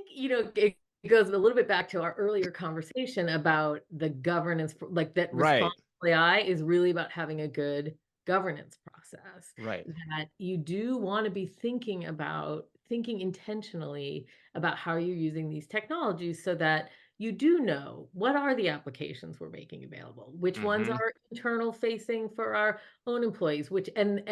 think, it goes a little bit back to our earlier conversation about the governance, like that Right. responsible AI is really about having a good governance process. Right. That you do want to be thinking intentionally about how you're using these technologies so that you do know what are the applications we're making available, which ones Hmm. are internal facing for our own employees, which and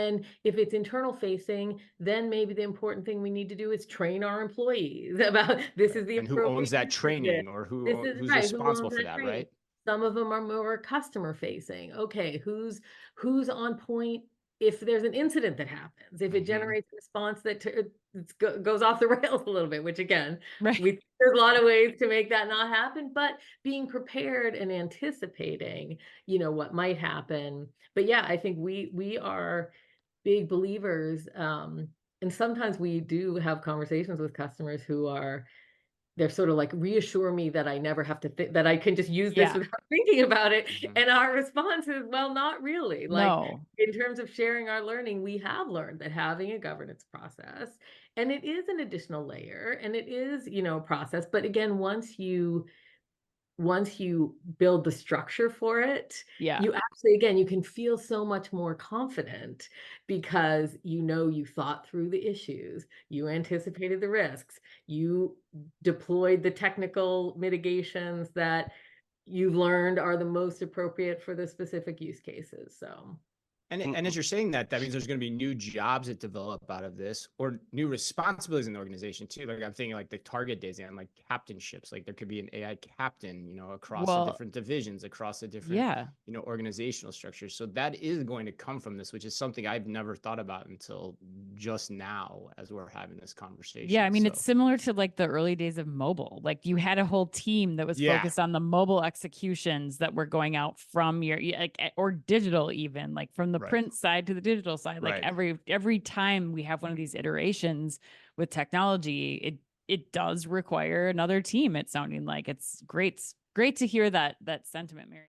if it's internal facing, then maybe the important thing we need to do is train our employees about this Right. is the And who owns appropriate that use of this. training, or This is who's right, who responsible owns for that that, training? right? Some of them are more customer facing. Okay, who's on point if there's an incident that happens, if it Hmm. generates a response that goes off the rails a little bit, which again, Right. there's a lot of ways to make that not happen, but being prepared and anticipating, what might happen. But yeah, I think we are big believers, and sometimes we do have conversations with customers who are they're sort of like, "Reassure me that I never have to think that I can just use this Yeah. without thinking about it," Hmm. and our response is, "Well, not really." Like, No. in terms of sharing our learning, we have learned that having a governance process and it is an additional layer, and it is, a process, but again, once you build the structure for it, Yeah. you actually again, you can feel so much more confident because you thought through the issues, you anticipated the risks, you deployed the technical mitigations that you've learned are the most appropriate for the specific use cases, so And as you're saying that, that means there's going to be new jobs that develop out of this, or new responsibilities in the organization too. Like I'm thinking, like the target days and like captainships. Like there could be an AI captain, across the well, different divisions, across the different, yeah. organizational structures. So that is going to come from this, which is something I've never thought about until just now as we're having this Yeah, I conversation. mean, it's So similar to like the early days of mobile. Like you had a whole team that was yeah, focused on the mobile executions that were going out from like or digital even, like from the right, print side to the digital side. Like right. every time we have one of these iterations with technology, it does require another team. It's sounding like it's great to hear that sentiment, Mary.